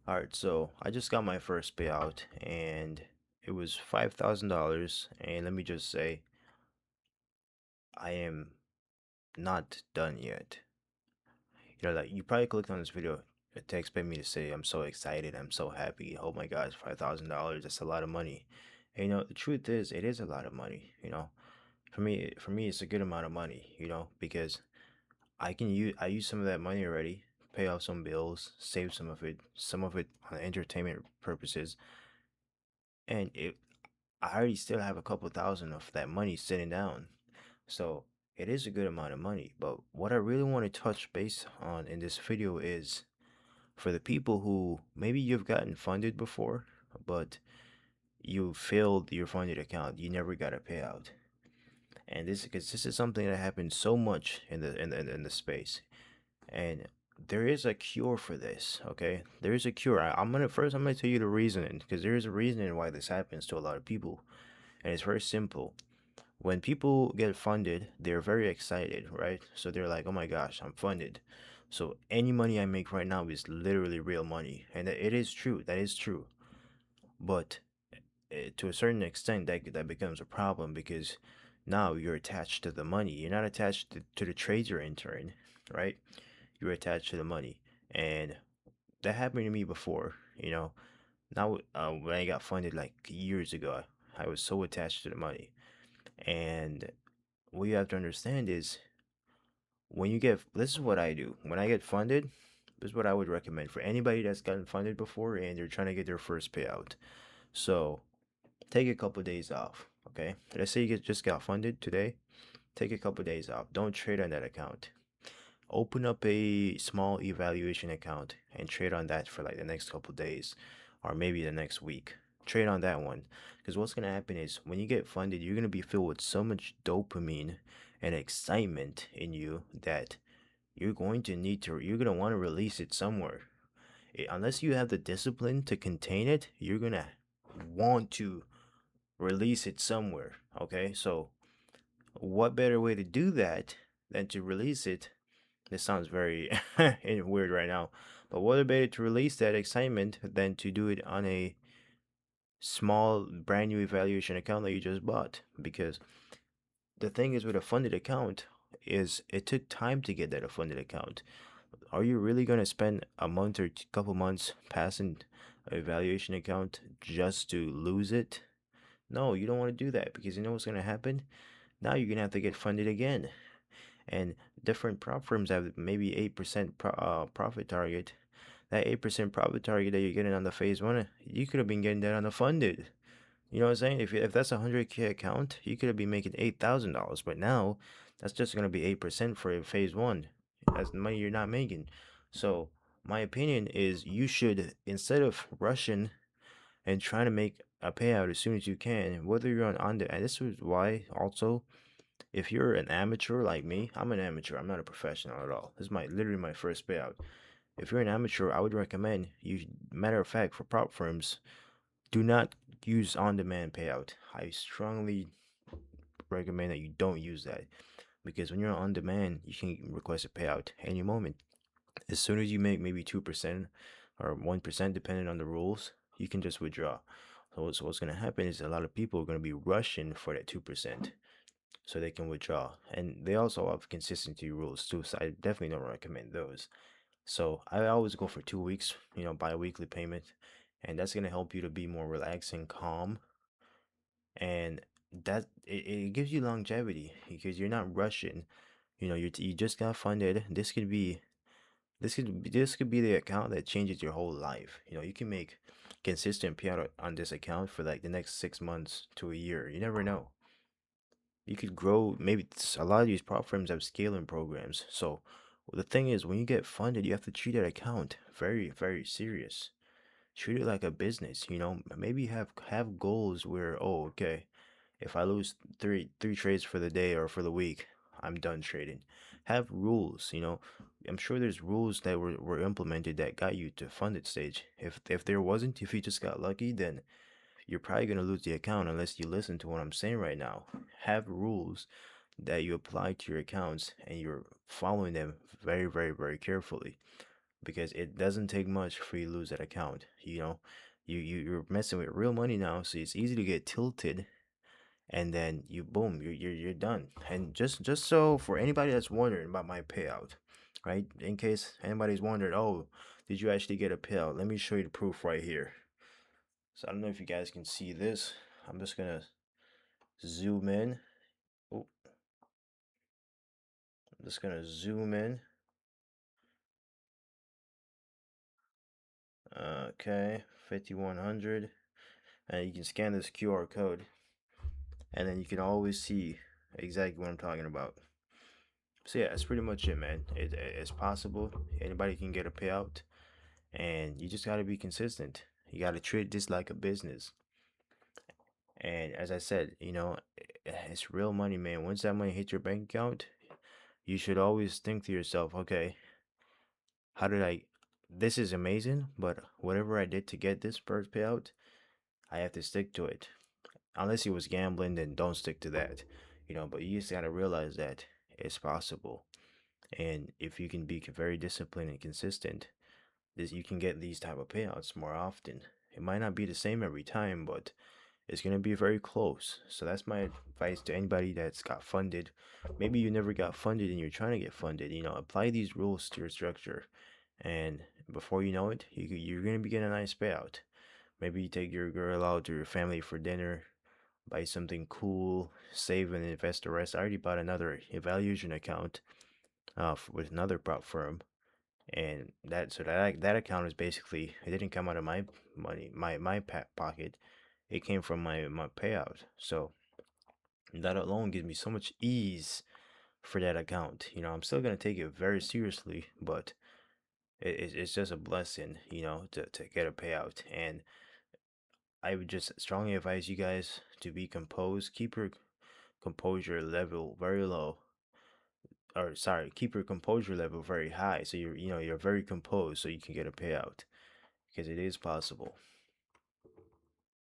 All right, so I just got my first payout and it was $5,000. And let me just say, I am not done yet. Like you probably clicked on this video to expect me to say I'm so excited, I'm so happy. Oh my gosh, $5,000, that's a lot of money. And the truth is, it is a lot of money. For me, it's a good amount of money, because I use some of that money already, pay off some bills, save some of it on entertainment purposes, and I already still have a couple thousand of that money sitting down. So it is a good amount of money. But what I really want to touch base on in this video is for the people who maybe you've gotten funded before, but you failed your funded account, you never got a payout. And this is something that happens so much in the space. And there is a cure for this, okay? There is a cure. I'm gonna tell you the reasoning, because there is a reasoning why this happens to a lot of people. And it's very simple. When people get funded, they're very excited, right? So they're like, oh my gosh, I'm funded. So any money I make right now is literally real money. And it is true. That is true. But to a certain extent, that becomes a problem because now you're attached to the money. You're not attached to the trades you're entering, right? You're attached to the money. And that happened to me before, Now, when I got funded like years ago, I was so attached to the money. And what you have to understand is this is what I do. When I get funded, this is what I would recommend for anybody that's gotten funded before and they're trying to get their first payout. So take a couple days off, okay? Let's say just got funded today. Take a couple days off. Don't trade on that account. Open up a small evaluation account and trade on that for like the next couple days or maybe the next week. Trade on that one. Because what's going to happen is when you get funded, you're going to be filled with so much dopamine and excitement in you that you're going to want to release it somewhere. Unless you have the discipline to contain it, you're going to want to release it somewhere. Okay. So, what better way to do that than to release it? This sounds very weird right now, but what better to release that excitement than to do it on a small brand new evaluation account that you just bought? Because the thing is with a funded account is it took time to get that funded account. Are you really going to spend a month or couple months passing a evaluation account just to lose it? No, you don't want to do that because you know what's going to happen? Now you're going to have to get funded again. And different prop firms have maybe 8% profit target. That 8% profit target that you're getting on the phase one, you could have been getting that on the funded. You know what I'm saying? If that's a 100K account, you could have been making $8,000. But now that's just going to be 8% for phase one. That's the money you're not making. So my opinion is you should, instead of rushing and trying to make a payout as soon as you can, whether you're on the, and this is why also, if you're an amateur like me, I'm an amateur. I'm not a professional at all. This is literally my first payout. If you're an amateur, I would recommend you. Matter of fact, for prop firms, do not use on-demand payout. I strongly recommend that you don't use that because when you're on demand, you can request a payout any moment. As soon as you make maybe 2% or 1%, depending on the rules, you can just withdraw. So what's gonna happen is a lot of people are gonna be rushing for that 2%, so they can withdraw. And they also have consistency rules too, so I definitely don't recommend those. So I always go for 2 weeks, bi-weekly payment, and that's gonna help you to be more relaxed and calm, and it gives you longevity because you're not rushing. You just got funded. This could be the account that changes your whole life. You can make consistent payout on this account for like the next 6 months to a year. You never know. You could grow. Maybe a lot of these prop firms have scaling programs. So the thing is, when you get funded, you have to treat that account very, very serious. Treat it like a business. Maybe have goals where, oh, okay, if I lose three trades for the day or for the week, I'm done trading. Have rules. I'm sure there's rules that were implemented that got you to funded stage. If there wasn't, if you just got lucky, then you're probably going to lose the account unless you listen to what I'm saying right now. Have rules that you apply to your accounts and you're following them very, very, very carefully. because it doesn't take much for you to lose that account. You know, you're messing with real money now, so it's easy to get tilted, and then you boom, you're done. And just so for anybody that's wondering about my payout, right? In case anybody's wondered, oh, did you actually get a payout? Let me show you the proof right here. So I don't know if you guys can see this. I'm just gonna zoom in. Oh, I'm just gonna zoom in. Okay, 5100, and you can scan this QR code, and then you can always see exactly what I'm talking about. So yeah, that's pretty much it, man. It's possible. Anybody can get a payout, and you just gotta be consistent. You gotta treat this like a business. And as I said, it's real money, man. Once that money hits your bank account, you should always think to yourself, okay, how did I? This is amazing, but whatever I did to get this first payout, I have to stick to it. Unless it was gambling, then don't stick to that. But you just gotta realize that it's possible. And if you can be very disciplined and consistent, this you can get these type of payouts more often. It might not be the same every time, but it's gonna be very close. So that's my advice to anybody that's got funded. Maybe you never got funded and you're trying to get funded. Apply these rules to your structure, and before you know it, you're gonna be getting a nice payout. Maybe you take your girl out or your family for dinner, buy something cool, save and invest the rest. I already bought another evaluation account with another prop firm, and that account is basically, it didn't come out of my money, my pocket. It came from my payout. So that alone gives me so much ease for that account. I'm still gonna take it very seriously, but it's just a blessing, to get a payout. And I would just strongly advise you guys to be composed. Keep your composure level very low, or sorry, keep your composure level very high, so you're very composed, so you can get a payout, because it is possible.